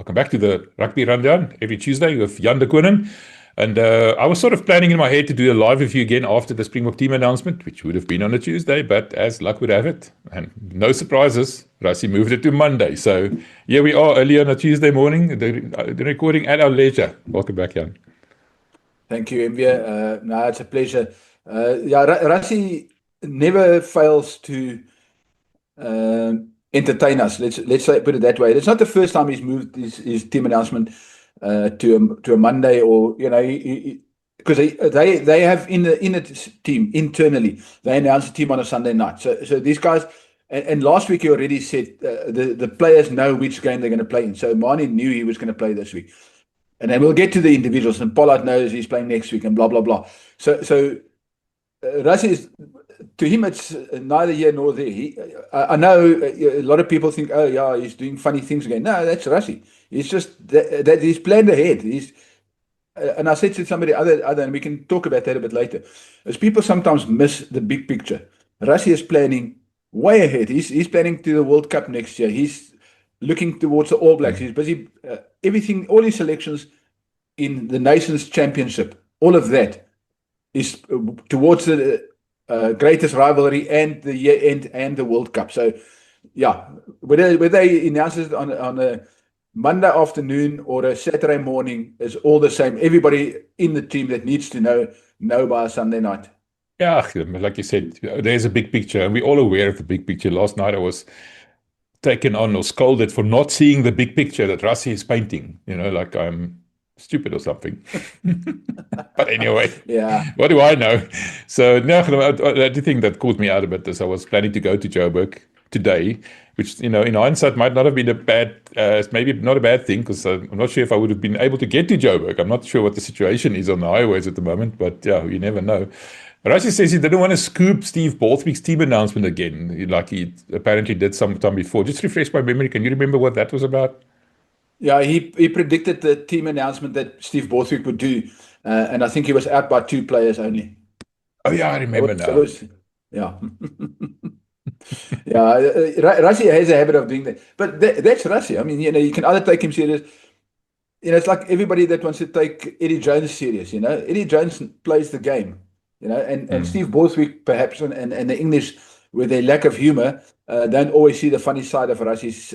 Welcome back to the Rugby Rundown every Tuesday with Jan de Koning. And I was sort of planning in my head to do a live review again after the Springbok team announcement, which would have been on a Tuesday, but as luck would have it, and no surprises, Rassie moved it to Monday. So here we are early on a Tuesday morning, the recording at our leisure. Welcome back, Jan. Thank you, MV. No, it's a pleasure. Rassie never fails to entertain us. Let's say, put it that way. It's not the first time he's moved his team announcement to a Monday, or because they have in the team internally, they announce the team on a Sunday night. So these guys, and last week he already said the players know which game they're going to play in. So Manie knew he was going to play this week, and then we'll get to the individuals. And Pollard knows he's playing next week, and blah blah blah. So Rassie is, to him, it's neither here nor there. I know a lot of people think, oh yeah, he's doing funny things again. No, that's Rassie. He's just that he's planned ahead. And I said to somebody other, and we can talk about that a bit later, as people sometimes miss the big picture. Rassie is planning way ahead. He's planning to the World Cup next year. He's looking towards the All Blacks. He's busy, everything, all his selections in the Nations Championship, all of that is towards the greatest rivalry and the year end and the World Cup. So, yeah, whether they announce it on a Monday afternoon or a Saturday morning is all the same. Everybody in the team that needs to know by a Sunday night. Yeah, like you said, there's a big picture, and we're all aware of the big picture. Last night I was taken on or scolded for not seeing the big picture that Rassie is painting, like I'm stupid or something. But anyway, yeah, what do I know? So no, I do think that caught me out a bit, as I was planning to go to Joburg today, which in hindsight might not have been maybe not a bad thing, because I'm not sure if I would have been able to get to Joburg. I'm not sure what the situation is on the highways at the moment, but yeah, you never know. Rassie says he didn't want to scoop Steve Borthwick's team announcement again, like he apparently did some time before. Just refresh my memory. Can you remember what that was about? Yeah, he predicted the team announcement that Steve Borthwick would do, and I think he was out by 2 players only. Oh yeah, I remember now. Yeah. Yeah, Rassie has a habit of doing that, but that's Rassie. I mean, you can either take him serious. It's like everybody that wants to take Eddie Jones serious. Eddie Jones plays the game. And Steve Borthwick, perhaps, and the English, with their lack of humor, don't always see the funny side of Rassie's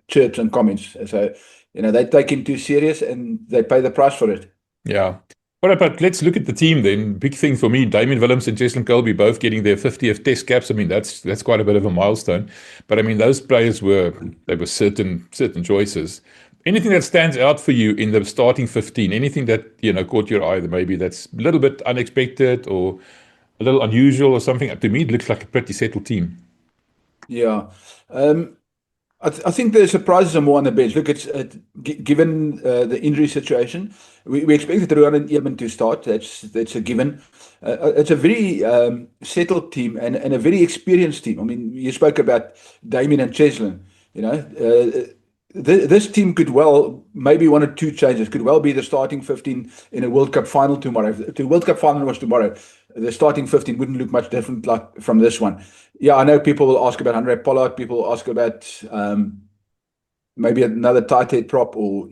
chirps and comments. So, they take him too serious, and they pay the price for it. Yeah. All right, but let's look at the team then. Big thing for me, Damian Willems and Cheslin Kolbe both getting their 50th Test caps. I mean, that's quite a bit of a milestone. But I mean, those players were certain choices. Anything that stands out for you in the starting 15? Anything that caught your eye? That maybe that's a little bit unexpected or a little unusual or something? To me, it looks like a pretty settled team. Yeah. I think the surprises are more on the bench. Look, it's given the injury situation, we expected Ruan Eamon to start. That's a given. It's a very settled team and a very experienced team. I mean, you spoke about Damian and Cheslin. This team could well, maybe 1 or 2 changes, could well be the starting 15 in a World Cup final tomorrow. If the World Cup final was tomorrow, the starting 15 wouldn't look much different like from this one. Yeah, I know people will ask about Handré Pollard. People will ask about maybe another tight head prop, or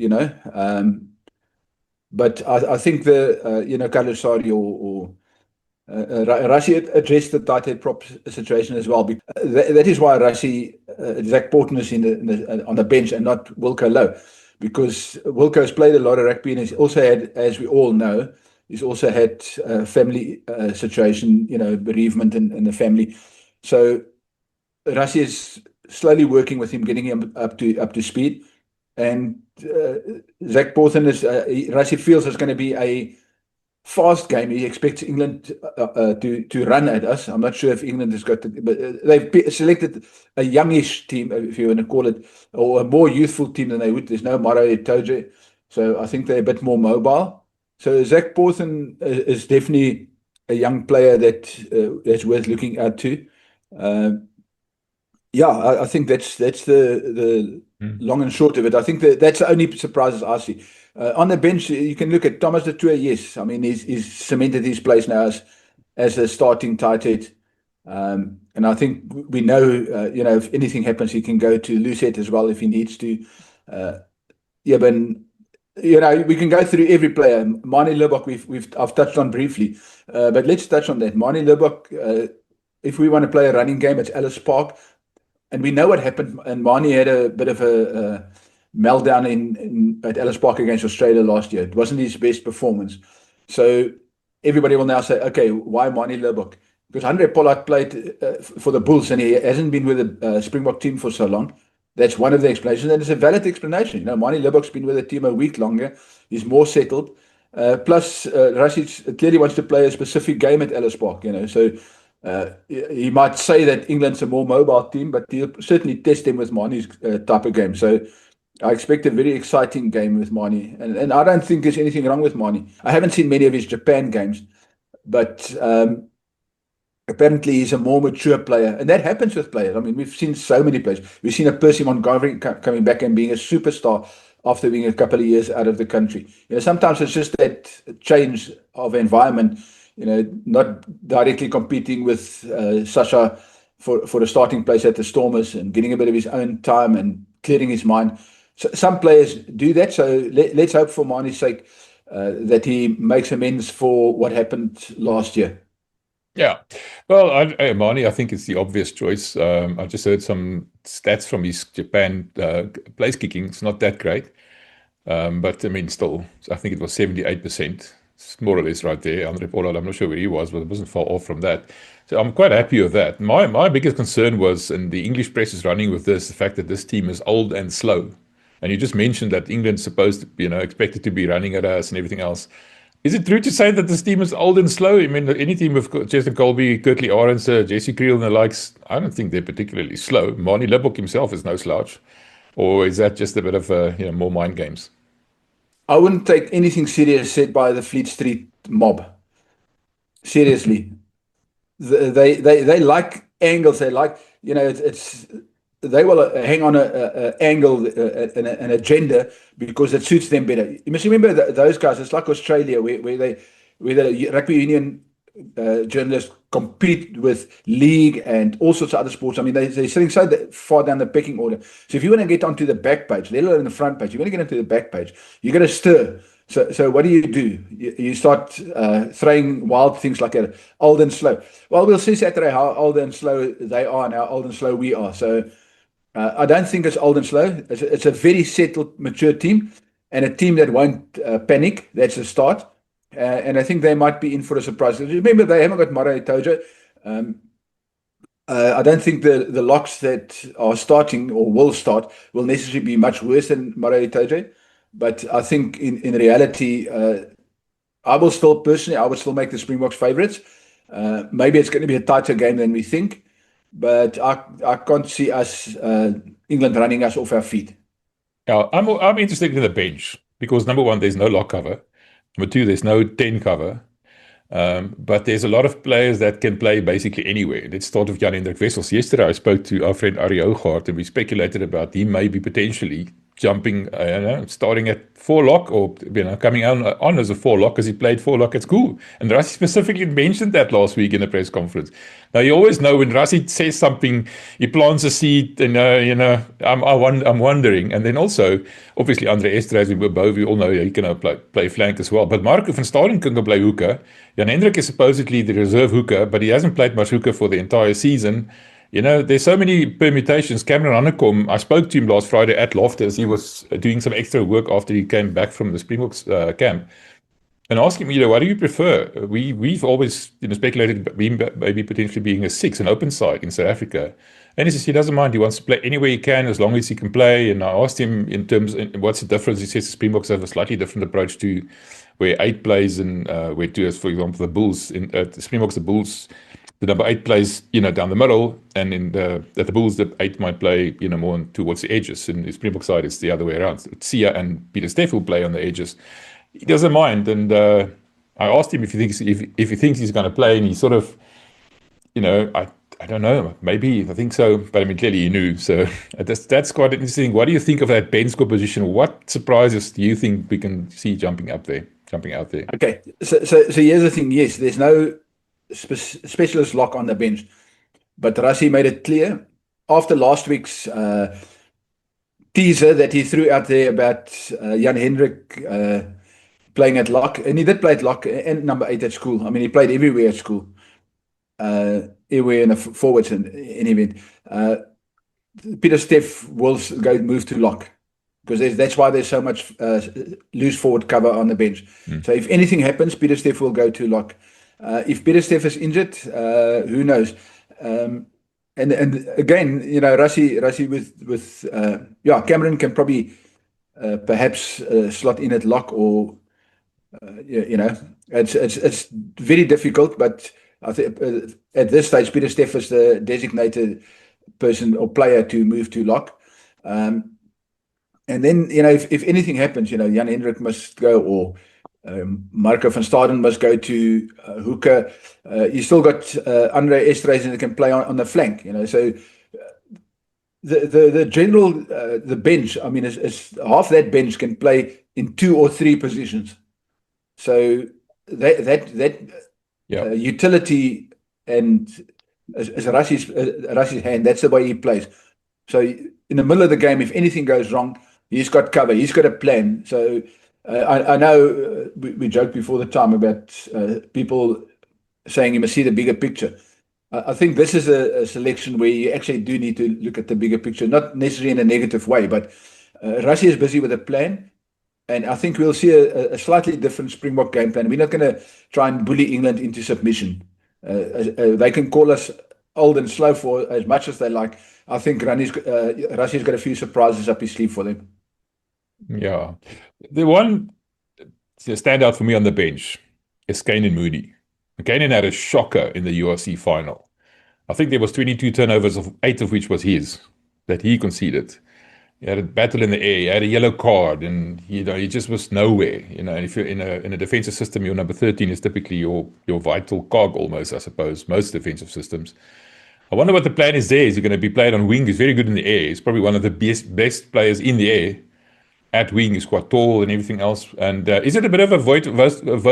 but I think the Carlos Sari or Rassie addressed the tight head prop situation as well. That is why Rassie, Zach Porton is on the bench and not Wilco Louw, because Wilco has played a lot of rugby, and he's also had, as we all know, he's also had a family situation, bereavement in the family. So Rassie is slowly working with him, getting him up to speed. And Zach Porton Rassie feels it's going to be a fast game. He expects England to run at us. I'm not sure if England has got but they've selected a youngish team, if you want to call it, or a more youthful team than they would. There's no Maro Itoje, so I think they're a bit more mobile. So Zach Porton is definitely a young player that's worth looking out to. I think that's the long and short of it. I think that's the only surprises I see. On the bench, you can look at Thomas du Toit. Yes, I mean, he's cemented his place now as a starting tight head. And I think we know, if anything happens, he can go to Lucette as well if he needs to. yeah, but we can go through every player. Manie Libbok, I've touched on briefly, but let's touch on that. Manie Libbok, if we want to play a running game, it's Ellis Park, and we know what happened. And Manie had a bit of a meltdown at Ellis Park against Australia last year. It wasn't his best performance, so everybody will now say, okay, why Manie Libbok? Because Andre Pollard played for the Bulls, and he hasn't been with the Springbok team for so long. That's one of the explanations, and it's a valid explanation. Manie Libbok's been with the team a week longer. He's more settled. Plus, Rassie clearly wants to play a specific game at Ellis Park. So he might say that England's a more mobile team, but he'll certainly test them with Manie's type of game. So I expect a very exciting game with Manie, and I don't think there's anything wrong with Manie. I haven't seen many of his Japan games, but apparently he's a more mature player, and that happens with players. I mean, we've seen so many players. We've seen a Percy Montgomery coming back and being a superstar after being a couple of years out of the country. Sometimes it's just that change of environment, not directly competing with Sasha for the starting place at the Stormers and getting a bit of his own time and clearing his mind. So some players do that, so let's hope for Manie's sake that he makes amends for what happened last year. Yeah, well, Manie, I think it's the obvious choice. I just heard some stats from his Japan place kicking. It's not that great, but I mean, still, I think it was 78%. It's more or less right there. Andre Pollard, I'm not sure where he was, but it wasn't far off from that. So I'm quite happy with that. My biggest concern was, and the English press is running with this, the fact that this team is old and slow. And you just mentioned that England's supposed to, expected to be running at us and everything else. Is it true to say that this team is old and slow? I mean, any team with Cheslin Kolbe, Kurtley Arends, Jesse Kriel and the likes, I don't think they're particularly slow. Manie Libbok himself is no slouch. Or is that just a bit of more mind games? I wouldn't take anything serious said by the Fleet Street mob. Seriously. They like angles. They like, they will hang on an angle, an agenda, because it suits them better. You must remember those guys. It's like Australia, where the rugby union journalists compete with league and all sorts of other sports. I mean, they're sitting so far down the pecking order. So if you want to get onto the back page, let alone the front page, you want to get into the back page, you got to stir. So what do? You start throwing wild things like that, old and slow. Well, we'll see Saturday how old and slow they are and how old and slow we are. So I don't think it's old and slow. It's a very settled, mature team, and a team that won't panic. That's a start. And I think they might be in for a surprise. Remember, they haven't got Maro Itoje. I don't think the locks that are starting or will start will necessarily be much worse than Maro Itoje. But I think in reality, I would still make the Springboks favourites. Maybe it's going to be a tighter game than we think, but I can't see us England running us off our feet. Yeah, I'm interested in the bench because number one, there's no lock cover. Number two, there's no 10 cover. But there's a lot of players that can play basically anywhere. Let's start with Jan-Hendrik Wessels. Yesterday, I spoke to our friend Arie Hougaard, and we speculated about he may be potentially jumping, starting at 4 lock or coming on as a 4 lock because he played 4 lock at school. And Rassie specifically mentioned that last week in the press conference. Now, you always know when Rassie says something, he plants a seed, and I'm wondering. And then also, obviously, Andre Esterhuis and Bobo, we all know he can play flank as well. But Marco van Staden can play hooker. Jan-Hendrik is supposedly the reserve hooker, but he hasn't played much hooker for the entire season. There's so many permutations. Cameron Hannekom, I spoke to him last Friday at Loftus. He was doing some extra work after he came back from the Springboks camp. And asked him, what do you prefer? We've always speculated maybe potentially being a 6, an open side in South Africa. And he says he doesn't mind. He wants to play anywhere he can as long as he can play. And I asked him what's the difference. He says the Springboks have a slightly different approach to where 8 plays and where 2 is, for example, the Bulls. The Springboks, the Bulls, the number 8 plays, down the middle, and at the Bulls, the 8 might play, more towards the edges. And the Springbok side, it's the other way around. Sia and Peter Steff will play on the edges. He doesn't mind, and I asked him if he thinks he's going to play, and he sort of, I don't know, maybe I think so, but I mean clearly he knew. So that's quite interesting. What do you think of that Bensko position? What surprises do you think we can see jumping out there? Okay, so here's the thing. Yes, there's no specialist lock on the bench, but Rassie made it clear after last week's teaser that he threw out there about Jan Hendrik playing at lock, and he did play at lock and number 8 at school. I mean, he played everywhere at school, everywhere in the forwards and in event. Pieter-Steph will move to lock because that's why there's so much loose forward cover on the bench. So if anything happens, Pieter-Steph will go to lock. If Pieter-Steph is injured, who knows? And again, Rassie with Cameron can probably perhaps slot in at lock, or it's very difficult. But I think at this stage, Pieter-Steph is the designated person or player to move to lock. And then if anything happens, Jan Hendrik must go, or Marco van Staden must go to hooker. You still got Andre Esterhuizen that can play on the flank. So the general the bench. I mean, is half that bench can play in 2 or 3 positions. So that utility and as Rassie's hand, that's the way he plays. So in the middle of the game, if anything goes wrong, he's got cover. He's got a plan. So I know we joked before the time about people saying you must see the bigger picture. I think this is a selection where you actually do need to look at the bigger picture, not necessarily in a negative way, but Rassie is busy with a plan. And I think we'll see a slightly different Springbok game plan. We're not going to try and bully England into submission. They can call us old and slow for as much as they like. I think Rassie's got a few surprises up his sleeve for them. Yeah. The one standout for me on the bench is Canan Moodie. Canan had a shocker in the URC final. I think there was 22 turnovers, 8 of which was his, that he conceded. He had a battle in the air, he had a yellow card, and he just was nowhere. And if you're in a defensive system, your number 13 is typically your vital cog almost, I suppose, most defensive systems. I wonder what the plan is there. Is he going to be played on wing? He's very good in the air. He's probably one of the best players in the air. At wing, he's quite tall and everything else. And is it a bit of a vote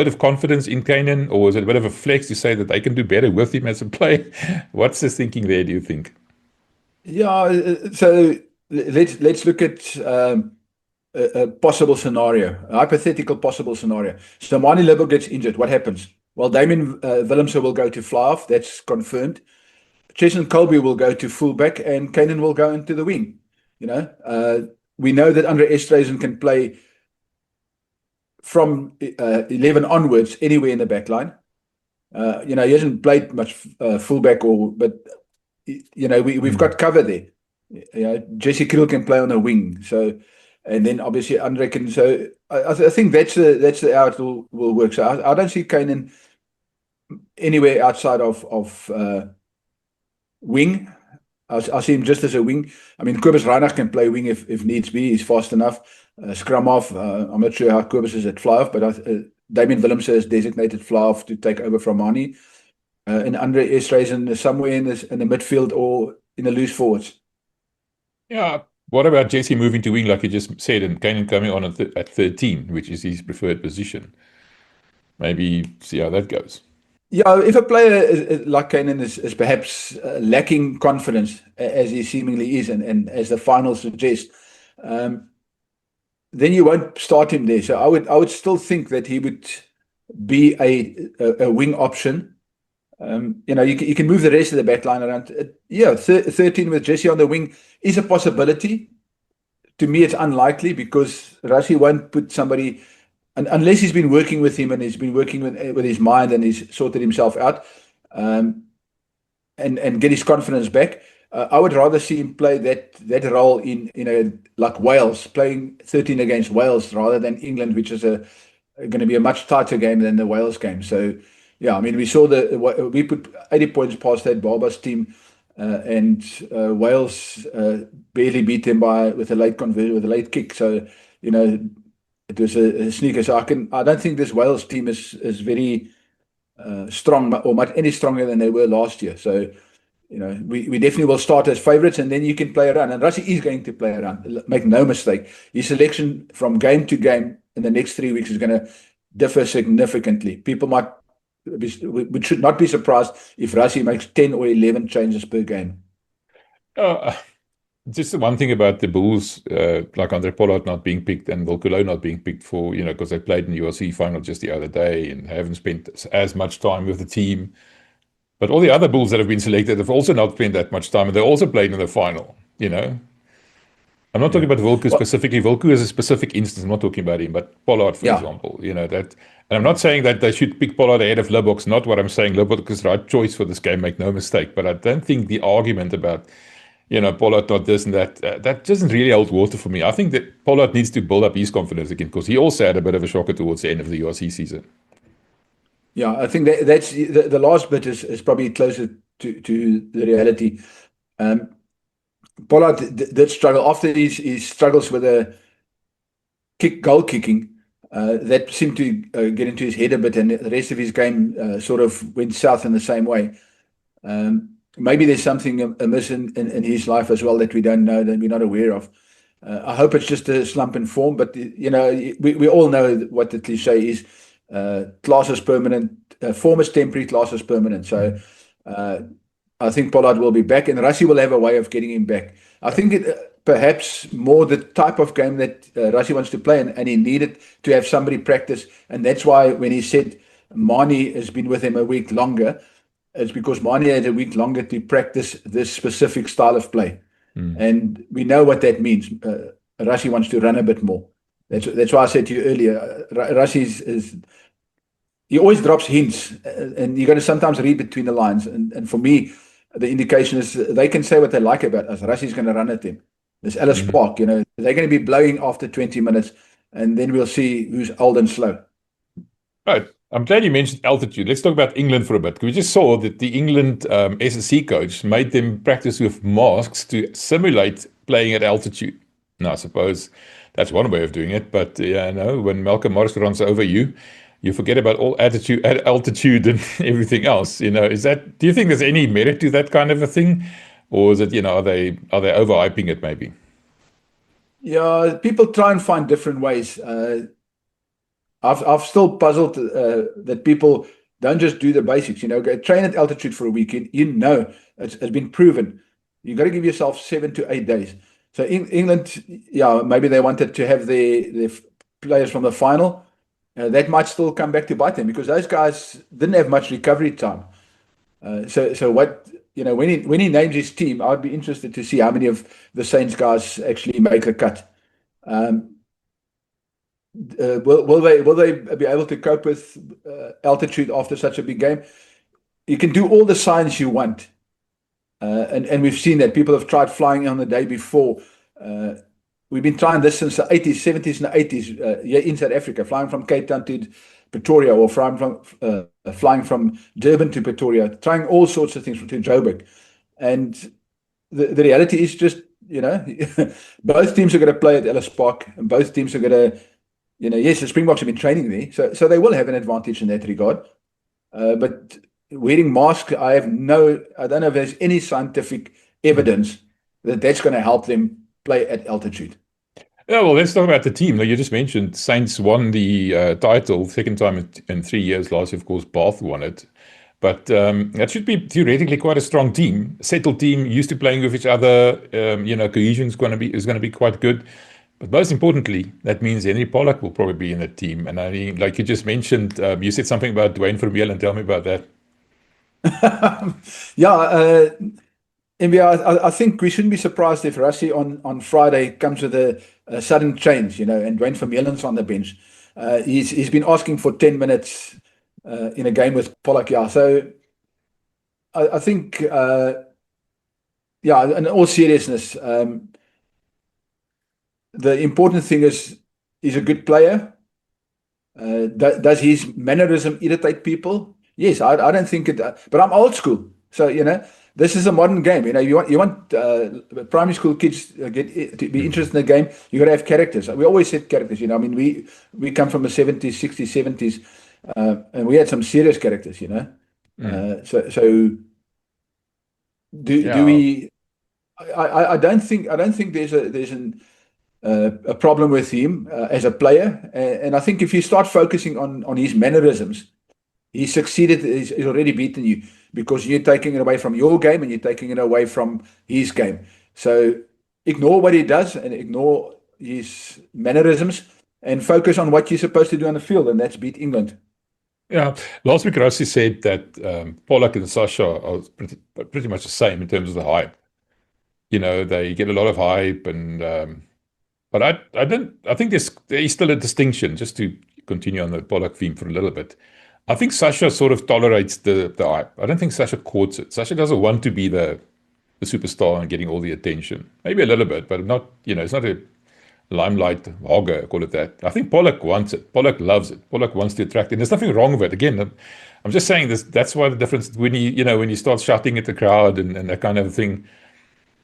of confidence in Canan, or is it a bit of a flex to say that they can do better with him as a player? What's the thinking there, do you think? Yeah, so let's look at a possible scenario, a hypothetical possible scenario. So Manie Libbok gets injured. What happens? Well, Damian Willemse will go to fly-off. That's confirmed. Cheslin Kolbe will go to fullback, and Canan will go into the wing. We know that Andre Esterhuizen can play from 11 onwards anywhere in the back line. He hasn't played much fullback, but we've got cover there. Jesse Kriel can play on a wing. So, and then obviously Andre can. So I think that's how it will work. So I don't see Canan anywhere outside of wing. I see him just as a wing. I mean, Kobus Reinach can play wing if needs be. He's fast enough. Scrum off. I'm not sure how Kobus is at fly-off, but Damian Willemse is designated fly-off to take over from Manie. And Andre Esterhuizen is somewhere in the midfield or in the loose forwards. Yeah. What about Jesse moving to wing, like you just said, and Canan coming on at 13, which is his preferred position? Maybe see how that goes. Yeah, if a player like Canan is perhaps lacking confidence, as he seemingly is, and as the final suggests, then you won't start him there. So I would still think that he would be a wing option. You can move the rest of the back line around. 13 with Jesse on the wing is a possibility. To me, it's unlikely because Rassie won't put somebody. Unless he's been working with him and he's been working with his mind and he's sorted himself out, and get his confidence back, I would rather see him play that role in like Wales, playing 13 against Wales rather than England, which is going to be a much tighter game than the Wales game. So yeah, I mean, we saw we put 80 points past that Barbas team, and Wales barely beat them with a late conversion, with a late kick. So it was a sneaker. So I don't think this Wales team is very strong or much any stronger than they were last year. So, we definitely will start as favourites, and then you can play around. And Rassie is going to play around. Make no mistake. His selection from game to game in the next 3 weeks is going to differ significantly. We should not be surprised if Rassie makes 10 or 11 changes per game. just the one thing about the Bulls, like Andre Pollard not being picked and Volkulo not being picked for, because they played in the URC final just the other day and haven't spent as much time with the team. But all the other Bulls that have been selected have also not spent that much time, and they also played in the final. I'm not talking Yeah. about Wilco Well, specifically. Wilco is a specific instance. I'm not talking about him, but Pollard, for yeah. example, that. And I'm not saying that they should pick Pollard ahead of Lubbock's. Not what I'm saying. Lubbock is the right choice for this game. Make no mistake. But I don't think the argument about Pollard not this and that that doesn't really hold water for me. I think that Pollard needs to build up his confidence again because he also had a bit of a shocker towards the end of the URC season. Yeah, I think that's the last bit is probably closer to the reality. Pollard did struggle after his struggles with the goal kicking. That seemed to get into his head a bit, and the rest of his game sort of went south in the same way. Maybe there's something amiss in his life as well that we don't know, that we're not aware of. I hope it's just a slump in form, but we all know what the cliche is. Class is permanent, form is temporary, class is permanent. So I think Pollard will be back, and Rassie will have a way of getting him back. I think perhaps more the type of game that Rassie wants to play, and he needed to have somebody practice. And that's why when he said Mani has been with him a week longer, it's because Mani had a week longer to practice this specific style of play. And we know what that means. Rassie wants to run a bit more. That's why I said to you earlier, Rassie he always drops hints, and you're going to sometimes read between the lines. And for me, the indication is they can say what they like about us. Rassie's going to run at them. There's Ellis Park, they're going to be blowing after 20 minutes, and then we'll see who's old and slow. Right. I'm glad you mentioned altitude. Let's talk about England for a bit. We just saw that the England SSC coach made them practice with masks to simulate playing at altitude. Now, I suppose that's one way of doing it, but when Malcolm Morris runs over you, you forget about all altitude and everything else. Do you think there's any merit to that kind of a thing? Or is it, are they overhyping it maybe? Yeah, people try and find different ways. I've still puzzled that people don't just do the basics. Go train at altitude for a week. It's been proven. You got to give yourself 7 to 8 days. So in England, maybe they wanted to have their players from the final. That might still come back to bite them because those guys didn't have much recovery time. So what when he names his team, I'd be interested to see how many of the Saints guys actually make the cut. Will they be able to cope with altitude after such a big game? You can do all the science you want, and we've seen that people have tried flying on the day before. We've been trying this since the 80s, 70s, and the 80s here in South Africa, flying from Cape Town to Pretoria, or flying from Durban to Pretoria, trying all sorts of things to Joburg. And the reality is just, both teams are going to play at Ellis Park, and both teams are going to, yes, the Springboks have been training there, so they will have an advantage in that regard. But wearing masks, I don't know if there's any scientific evidence that that's going to help them play at altitude. Yeah, well, let's talk about the team. Like you just mentioned, Saints won the title, second time in 3 years. Last year, of course, Bath won it. But that should be theoretically quite a strong team, settled team, used to playing with each other. Cohesion is going to be quite good. But most importantly, that means Henry Pollard will probably be in the team. And I mean, like you just mentioned, you said something about Dwayne Vermeulen. Tell me about that. Yeah, I think we shouldn't be surprised if Rassie on Friday comes with a sudden change, and Dwayne Vermeulen's on the bench. He's been asking for 10 minutes in a game with Pollard. Yeah, so I think, in all seriousness, the important thing is he's a good player. Does his mannerism irritate people? Yes, I don't think it, but I'm old school. So, this is a modern game. You want primary school kids to be interested in the game. You got to have characters. We always said characters. I mean, we come from the 70s, 60s, 70s, and we had some serious characters. So do we? I don't think there's a problem with him as a player, and I think if you start focusing on his mannerisms, he succeeded. He's already beaten you because you're taking it away from your game and you're taking it away from his game. So ignore what he does and ignore his mannerisms and focus on what you're supposed to do on the field, and that's beat England. Yeah, last week Rossi said that Pollock and Sasha are pretty much the same in terms of the hype. They get a lot of hype, and but I think there is still a distinction. Just to continue on the Pollock theme for a little bit, I think Sasha sort of tolerates the hype. I don't think Sasha courts it. Sasha doesn't want to be the superstar and getting all the attention. Maybe a little bit, but not. It's not a limelight hogger, call it that. I think Pollock wants it. Pollock loves it. Pollock wants to attract it. There's nothing wrong with it. Again, I'm just saying this. That's why the difference when you start shouting at the crowd and that kind of thing.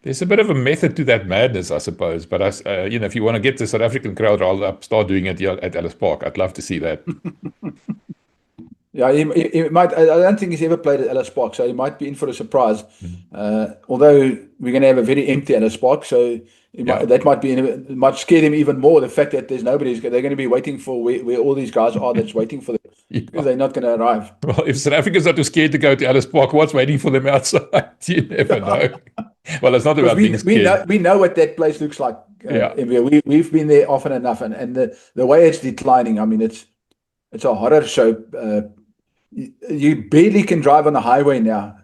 There's a bit of a method to that madness, I suppose. But if you want to get the South African crowd riled up, start doing it at Ellis Park. I'd love to see that. Yeah, he might. I don't think he's ever played at Ellis Park, so he might be in for a surprise. Although we're going to have a very empty Ellis Park, so that might scare them even more. The fact that there's nobody, they're going to be waiting for where all these guys are that's waiting for them, because they're not going to arrive. Well, if South Africans are too scared to go to Ellis Park, what's waiting for them outside? You never know. Well, it's not about being scared. We know what that place looks like. We've been there often enough, and the way it's declining. I mean, it's a horror show. You barely can drive on the highway now.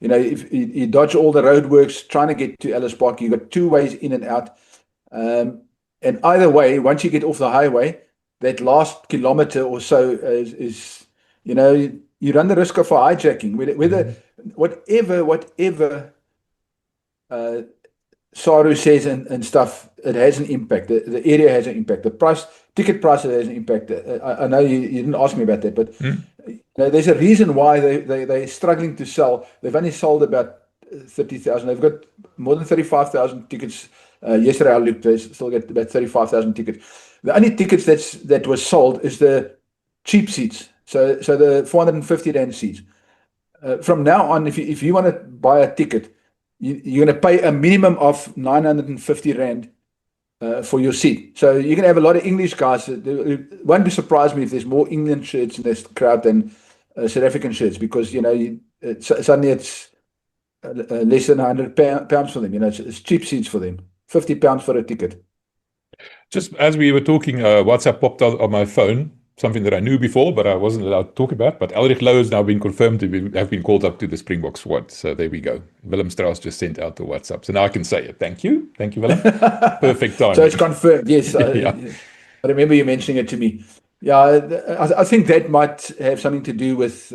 If you dodge all the roadworks trying to get to Ellis Park, you've got two ways in and out. And either way, once you get off the highway, that last kilometer or so is you run the risk of a hijacking. Whatever Saru says and stuff, it has an impact. The area has an impact. The ticket price has an impact. I know you didn't ask me about that, but there's a reason why they're struggling to sell. They've only sold about 30,000. They've got more than 35,000 tickets. Yesterday I looked, they still got about 35,000 tickets. The only tickets that was sold is the cheap seats. So the 450 rand seats. From now on, if you want to buy a ticket, you're going to pay a minimum of 950 rand for your seat. So you're going to have a lot of English guys. It won't be surprised me if there's more England shirts in this crowd than South African shirts, because suddenly it's less than £100 for them. It's cheap seats for them. £50 for a ticket. Just as we were talking, WhatsApp popped out on my phone. Something that I knew before, but I wasn't allowed to talk about. But Elrich Louw has now been confirmed to have been called up to the Springbok squad. So there we go. Willem Strauss just sent out the WhatsApp. So now I can say it. Thank you, Willem. Perfect time. So it's confirmed. Yes, Yeah. I remember you mentioning it to me. Yeah, I think that might have something to do with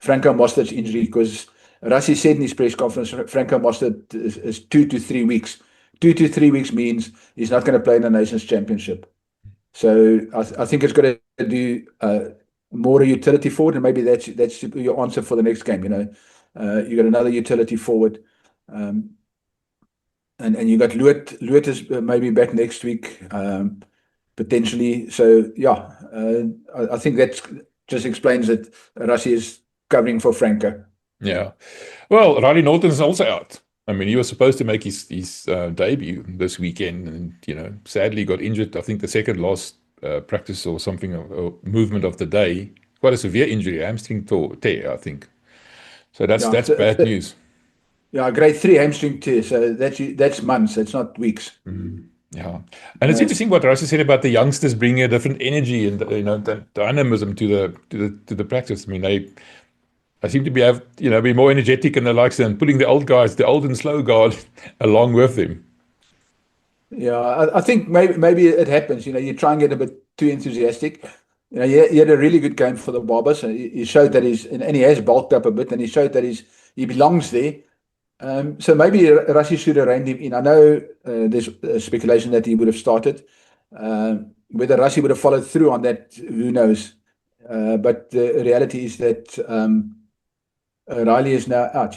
Franco Mostard's injury, because Rassie said in his press conference, Franco Mostard is 2 to 3 weeks. 2 to 3 weeks means he's not going to play in the Nations Championship. So I think it's got to do more utility forward, and maybe that's your answer for the next game. You got another utility forward, and you got Luet is maybe back next week, potentially. So I think that just explains that Rassie is covering for Franco. Yeah. Well, Riley Norton is also out. I mean, he was supposed to make his debut this weekend, and sadly got injured. I think the second last practice or something, or movement of the day. Quite a severe injury, hamstring tear, I think. So that's bad news. Yeah, grade 3 hamstring tear. So that's months. It's not weeks. Yeah, and it's interesting what Rassie said about the youngsters bringing a different energy and the dynamism to the practice. I mean, I seem to be more energetic and the likes, and putting the old guys, the old and slow guard, along with them. Yeah, I think maybe it happens. You try and get a bit too enthusiastic. He had a really good game for the Barbers. He showed that and he has bulked up a bit, and he showed that he belongs there. So maybe Rassie should have reined him in. I know there's speculation that he would have started. Whether Rassie would have followed through on that, who knows? But the reality is that Riley is now out.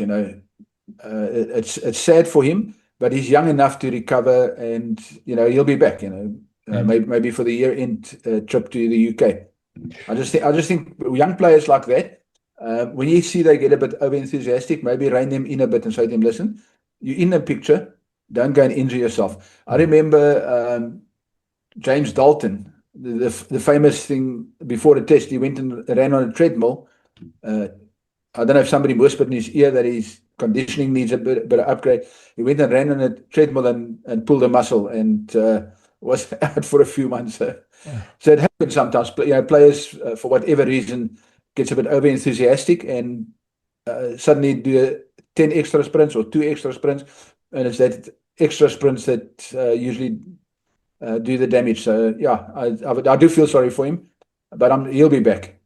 It's sad for him, but he's young enough to recover, and he'll be back. Maybe for the year-end trip to the UK. I just think young players like that, when you see they get a bit over enthusiastic, maybe rein them in a bit and say to them, "Listen, you're in the picture. Don't go and injure yourself." I remember James Dalton, the famous thing before the test. He went and ran on a treadmill. I don't know if somebody whispered in his ear that conditioning needs a bit of upgrade. He went and ran on a treadmill and pulled a muscle and was out for a few months. So it happens sometimes. Players, for whatever reason, gets a bit over enthusiastic and suddenly do 10 extra sprints or 2 extra sprints, and it's that extra sprints that usually do the damage. So yeah, I do feel sorry for him, but he'll be back.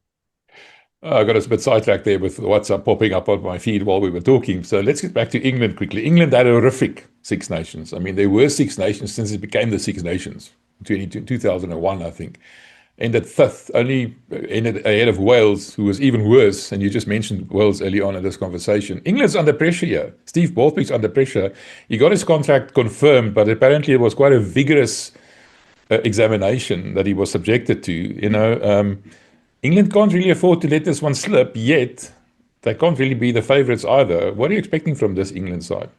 I got us a bit sidetracked there with WhatsApp popping up on my feed while we were talking. So let's get back to England quickly. England had a horrific Six Nations. I mean, there were Six Nations since it became the Six Nations, 2001, I think. Ended fifth, only ended ahead of Wales, who was even worse. And you just mentioned Wales early on in this conversation. England's under pressure here. Steve Borthwick's under pressure. He got his contract confirmed, but apparently it was quite a vigorous examination that he was subjected to. England can't really afford to let this one slip, yet they can't really be the favourites either. What are you expecting from this England side?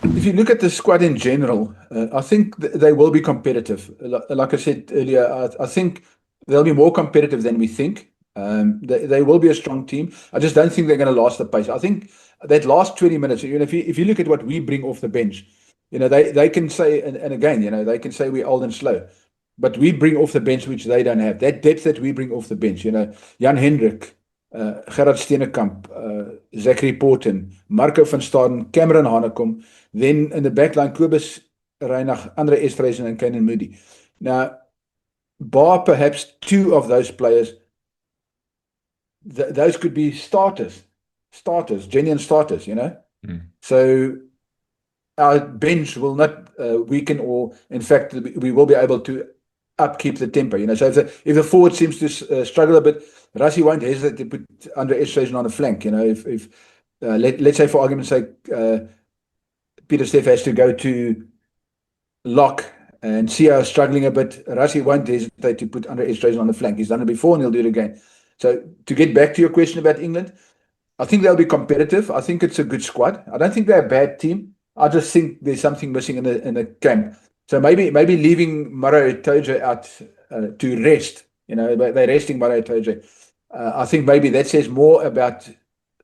If you look at the squad in general, I think they will be competitive. Like I said earlier, I think they'll be more competitive than we think. They will be a strong team. I just don't think they're going to last the pace. I think that last 20 minutes, if you look at what we bring off the bench, they can say, and again, they can say we're old and slow. But we bring off the bench, which they don't have. That depth that we bring off the bench, Jan Hendrik, Gerard Steenekamp, Zachary Porten, Marco van Staden, Cameron Hanekom, then in the backline, Kobus Reinach, Andre Esterhuizen, and Kane Moody. Now, bar perhaps 2 of those players, those could be starters, genuine starters, So our bench will not weaken, or in fact, we will be able to upkeep the tempo. So if the forward seems to struggle a bit, Rassie won't hesitate to put Andre Esterhuizen on the flank. If let's say for argument's sake, Pieter-Steph has to go to lock and Sia is struggling a bit, Rassie won't hesitate to put Andre Esterhuizen on the flank. He's done it before and he'll do it again. So to get back to your question about England, I think they'll be competitive. I think it's a good squad. I don't think they're a bad team. I just think there's something missing in the camp. So maybe leaving Maro Itoje out to rest. They're resting Maro Itoje. I think maybe that says more about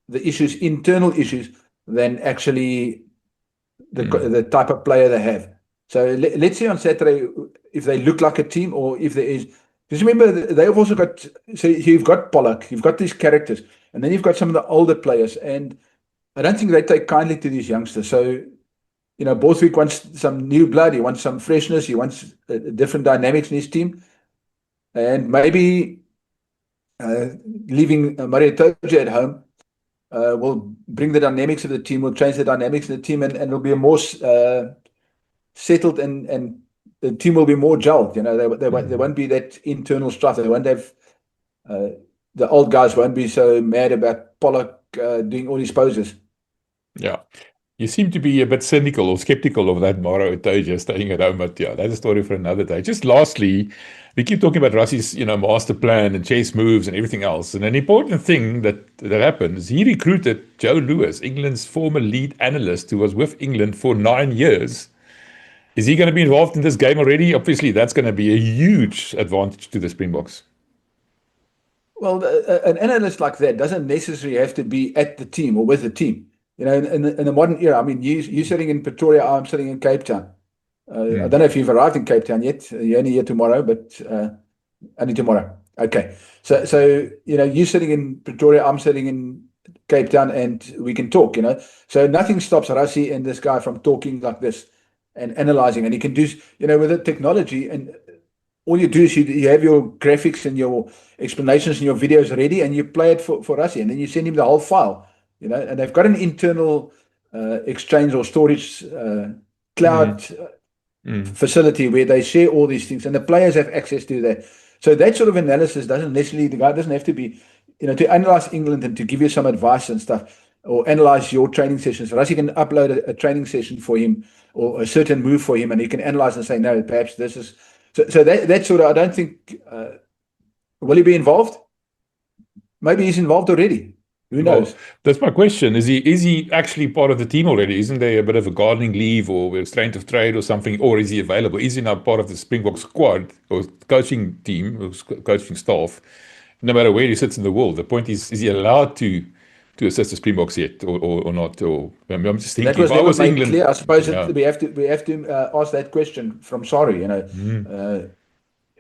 the issues, internal issues, than actually the type of player they have. So let's see on Saturday if they look like a team or if there is. Because remember, they've also got. So you've got Pollock, you've got these characters, and then you've got some of the older players, and I don't think they take kindly to these youngsters. So Borthwick wants some new blood. He wants some freshness. He wants different dynamics in his team. And maybe leaving Maro Itoje at home will bring the dynamics of the team, will change the dynamics of the team, and it'll be a more settled, and the team will be more gelled. There won't be that internal strife. They won't have the old guys won't be so mad about Pollock doing all his poses. Yeah. You seem to be a bit cynical or skeptical of that Maro Itoje staying at home, but yeah, that's a story for another day. Just lastly, we keep talking about Rassie's, master plan and chess moves and everything else. And an important thing that happened is he recruited Joe Lewis, England's former lead analyst, who was with England for 9 years. Is he going to be involved in this game already? Obviously, that's going to be a huge advantage to the Springboks. Well, an analyst like that doesn't necessarily have to be at the team or with the team. In the modern era, I mean, you're sitting in Pretoria, I'm sitting in Cape Town. I don't know if you've arrived in Cape Town yet. You're only here tomorrow, but only tomorrow. Okay. So you're sitting in Pretoria, I'm sitting in Cape Town, and we can talk, So nothing stops Rassie and this guy from talking like this and analyzing. And he can do, with the technology, and all you do is you have your graphics and your explanations and your videos ready, and you play it for Rassie, and then you send him the whole file. And they've got an internal exchange or storage cloud facility where they share all these things, and the players have access to that. So that sort of analysis doesn't necessarily, the guy doesn't have to be, to analyze England and to give you some advice and stuff, or analyze your training sessions. Rassie can upload a training session for him or a certain move for him, and he can analyze and say, no, perhaps this is. So that sort of, I don't think, will he be involved? Maybe he's involved already. Who knows? Well, that's my question. Is he actually part of the team already? Isn't there a bit of a gardening leave or restraint of trade or something? Or is he available? Is he now part of the Springbok squad or coaching team or coaching staff? No matter where he sits in the world, the point is he allowed to to assist the Springboks yet, or not. Or I'm just That thinking, was if I never was made England, clear. I suppose yeah, that we have to ask that question from Sorry,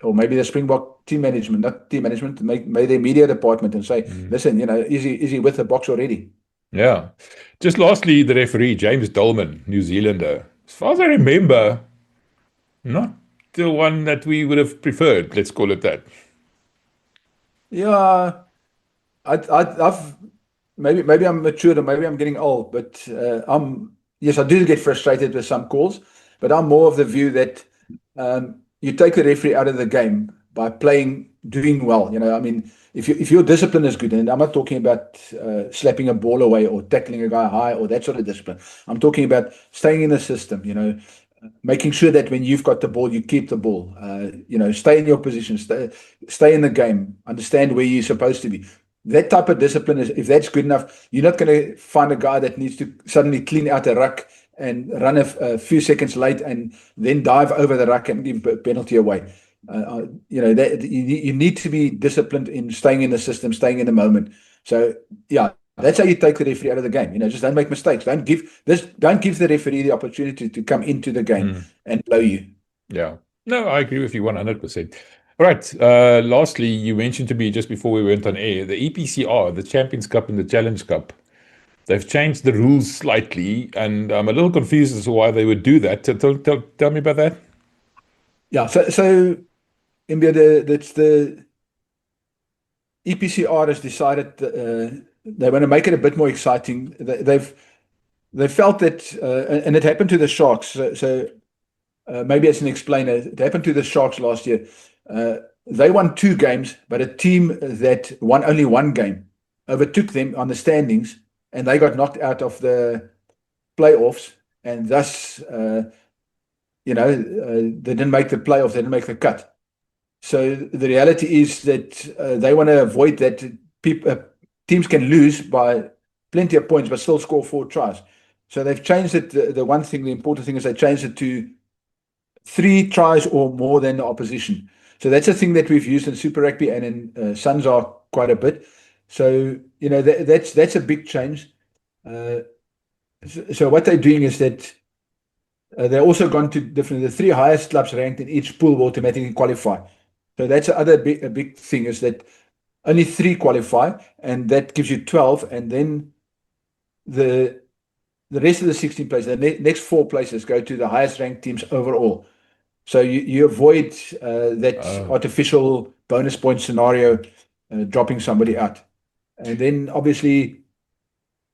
or maybe the Springbok team management, not team management, maybe their media department, and say, listen, is he with the Boks already? yeah. Just lastly, the referee, James Dolman, New Zealander. As far as I remember, not the one that we would have preferred. Let's call it that. Yeah, I've maybe I'm mature and maybe I'm getting old, but yes, I do get frustrated with some calls, but I'm more of the view that you take the referee out of the game by doing well. I mean, if your discipline is good, and I'm not talking about slapping a ball away or tackling a guy high or that sort of discipline. I'm talking about staying in the system. Making sure that when you've got the ball, you keep the ball. Stay in your position, stay in the game, understand where you're supposed to be. That type of discipline is, if that's good enough, you're not going to find a guy that needs to suddenly clean out a ruck and run a few seconds late and then dive over the ruck and give a penalty away. That you need to be disciplined in staying in the system, staying in the moment. So yeah, that's how you take the referee out of the game. Just don't make mistakes. Don't give the referee the opportunity to come into the game and blow you. Yeah. No, I agree with you 100%. All right. Lastly, you mentioned to me just before we went on air, the EPCR, the Champions Cup and the Challenge Cup. They've changed the rules slightly, and I'm a little confused as to why they would do that. Tell me about that. Yeah. So India, that's the EPCR has decided they want to make it a bit more exciting. They felt that, and it happened to the Sharks. So maybe as an explainer, it happened to the Sharks last year. They won 2 games, but a team that won only 1 game overtook them on the standings, and they got knocked out of the playoffs, and thus, they didn't make the playoffs, they didn't make the cut. So the reality is that they want to avoid that. Teams can lose by plenty of points, but still score 4 tries. So they've changed it. The important thing is they changed it to 3 tries or more than the opposition. So that's a thing that we've used in Super Rugby and in Sanzar quite a bit. So that's a big change. So what they're doing is that they're also gone to the 3 highest clubs ranked in each pool will automatically qualify. So that's a big thing, is that only 3 qualify, and that gives you 12, and then the rest of the 16 places, the next 4 places go to the highest ranked teams overall. So you avoid that artificial bonus point scenario, dropping somebody out. And then obviously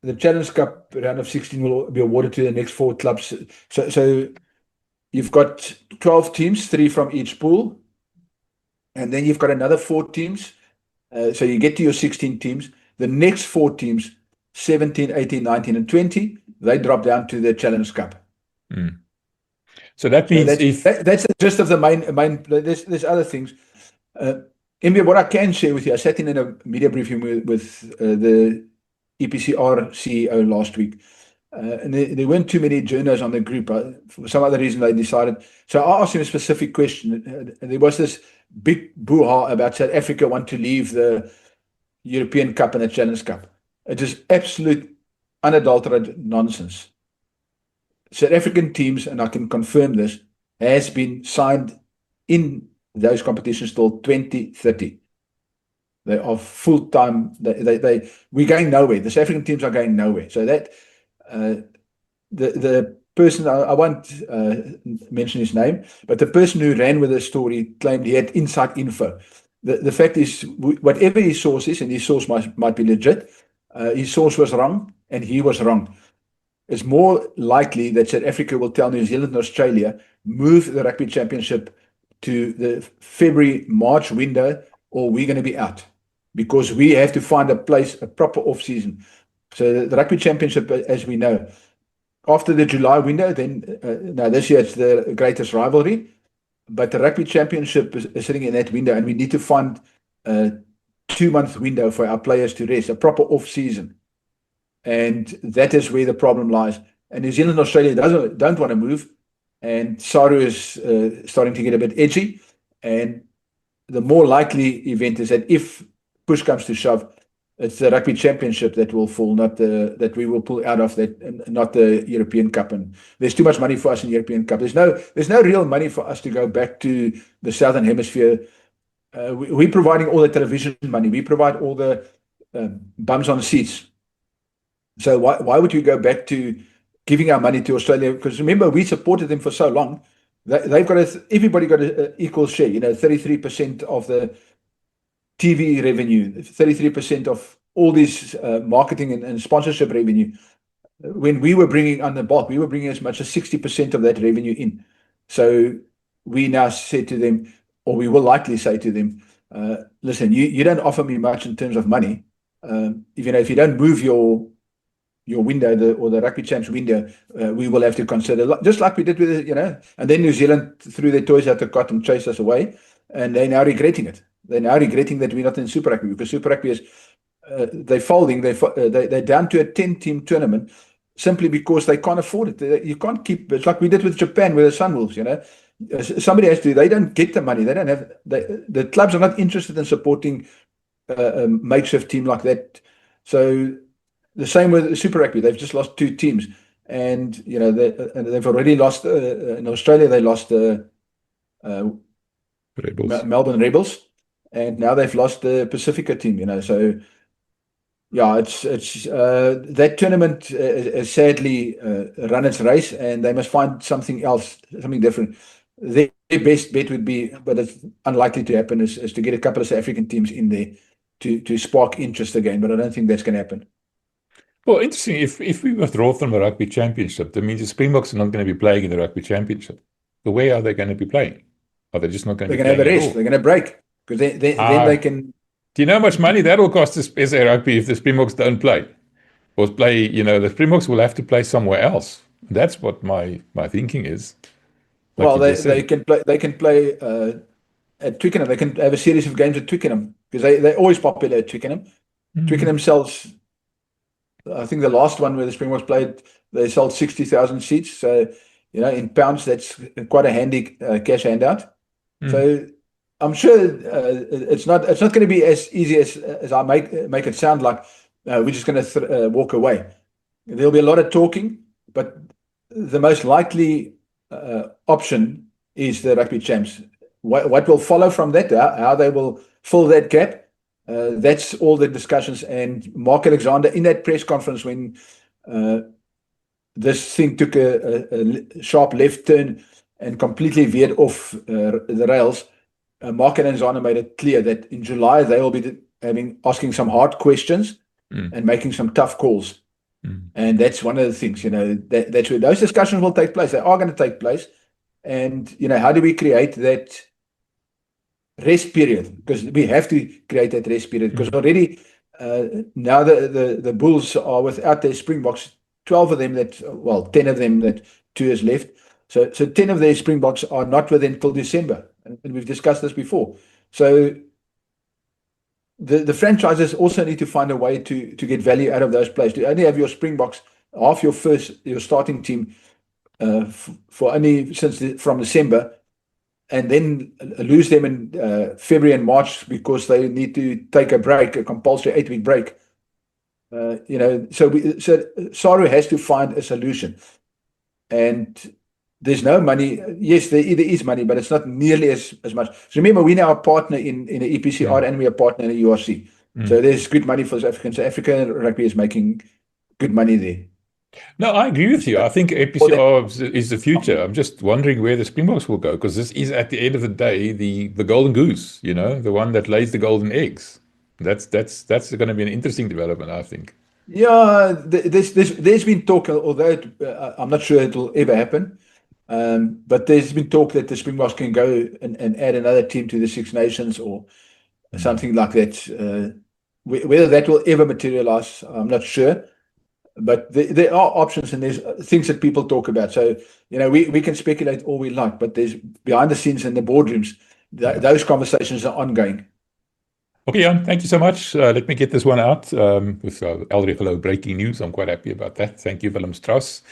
the Challenge Cup round of 16 will be awarded to the next 4 clubs. So you've got 12 teams, 3 from each pool, and then you've got another 4 teams. So you get to your 16 teams. The next 4 teams, 17, 18, 19, and 20, they drop down to the Challenge Cup. So that means that's the gist of the main. There's other things. Mbia, what I can share with you, I sat in a media briefing with the EPCR CEO last week, and there weren't too many journalists on the group. For some other reason, they decided. So I asked him a specific question. There was this big brouhaha about South Africa want to leave the European Cup and the Challenge Cup. It is absolute unadulterated nonsense. South African teams, and I can confirm this, has been signed in those competitions till 2030. They are full time. We're going nowhere. The South African teams are going nowhere. So that the person, I won't mention his name, but the person who ran with the story claimed he had inside info. The fact is, whatever his source is, and his source might be legit, his source was wrong, and he was wrong. It's more likely that South Africa will tell New Zealand and Australia, move the Rugby Championship to the February-March window, or we're going to be out, because we have to find a proper off-season. So the Rugby Championship, as we know, after the July window, then now this year it's the greatest rivalry, but the Rugby Championship is sitting in that window, and we need to find a 2-month window for our players to rest, a proper off-season. And that is where the problem lies. And New Zealand and Australia don't want to move. And SARU is starting to get a bit edgy. And the more likely event is that if push comes to shove, It's the Rugby Championship that will fall, not that we will pull out of that, not the European Cup. And there's too much money for us in European Cup. There's no real money for us to go back to the Southern Hemisphere. We're providing all the television money. We provide all the bums on seats. So why would you go back to giving our money to Australia? Because remember, we supported them for so long. They've got everybody got an equal share. 33% of the TV revenue, 33% of all this marketing and sponsorship revenue. When we were bringing on the bulk, we were bringing as much as 60% of that revenue in. So we now said to them, or we will likely say to them, listen, you don't offer me much in terms of money. If you don't move your window, or the Rugby Champs window, we will have to consider, just like we did with, and then New Zealand threw their toys out the cot and chased us away, and they're now regretting it. They're now regretting that we're not in Super Rugby, because Super Rugby is, they're folding, they're down to a 10-team tournament simply because they can't afford it. You can't keep, it's like we did with Japan with the Sunwolves, somebody has to, they don't get the money, they don't have, the clubs are not interested in supporting a makeshift team like that. So the same with Super Rugby, they've just lost 2 teams, and they've already lost in Australia. They lost Melbourne Rebels, and now they've lost the Pacifica team. So yeah, it's that tournament has sadly run its race, and they must find something else, something different. Their best bet would be, but it's unlikely to happen, is to get a couple of South African teams in there to spark interest again. But I don't think that's going to happen. Well, interesting. If we withdraw from the Rugby Championship, that means the Springboks are not going to be playing in the Rugby Championship. So where are they going to be playing? Are they just not going to be playing? They're going to have a rest. They're going to break, because then they can. Do you know how much money that will cost SA Rugby if the Springboks don't play? Or play, the Springboks will have to play somewhere else. That's what my thinking is. Well, they can play at Twickenham. They can have a series of games at Twickenham, because they're always popular at Twickenham. Twickenham sells, I think the last one where the Springboks played, they sold 60,000 seats. So, in pounds, that's quite a handy cash handout. So I'm sure it's not going to be as easy as I make it sound like. We're just going to walk away. There'll be a lot of talking, but the most likely option is the Rugby Champs. What will follow from that, how they will fill that gap, that's all the discussions. And Mark Alexander, in that press conference when this thing took a sharp left turn and completely veered off the rails, Mark Alexander made it clear that in July they will be asking some hard questions and making some tough calls. And that's one of the things, that's where those discussions will take place. They are going to take place. And, how do we create that rest period? Because we have to create that rest period, because already now the Bulls are without their Springboks, 10 of them that 2 is left. So 10 of their Springboks are not with them till December. And we've discussed this before. So the franchises also need to find a way to get value out of those players. To only have your Springboks, half your starting team for only from December, and then lose them in February and March because they need to take a break, a compulsory 8-week break. So SARU has to find a solution. And there's no money. Yes, there is money, but it's not nearly as much. So remember, we're now a partner in the EPCR, and we're a partner in the URC. So there's good money for South Africans. So African rugby is making good money there. No, I agree with you. I think EPCR is the future. I'm just wondering where the Springboks will go, because this is, at the end of the day, the golden goose, the one that lays the golden eggs. That's going to be an interesting development, I think. Yeah, there's been talk, although I'm not sure it will ever happen. But there's been talk that the Springboks can go and add another team to the Six Nations or something like that. Whether that will ever materialize, I'm not sure. But there are options, and there's things that people talk about. So, we can speculate all we like, but there's behind the scenes in the boardrooms, those conversations are ongoing. Okay, Jan, thank you so much. Let me get this one out with Eldrigelo breaking news. I'm quite happy about that. Thank you, Willem Strauss.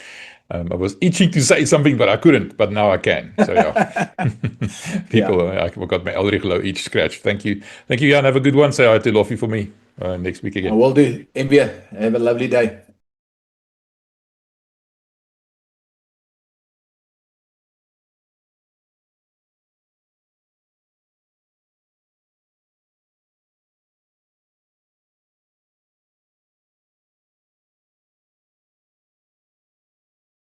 I was itching to say something, but I couldn't. But now I can. So yeah, I got my Eldrigelo itch scratched. Thank you, Jan. Have a good one. Say hi to Loffie for me. next week I again. will do. MV, have a lovely day.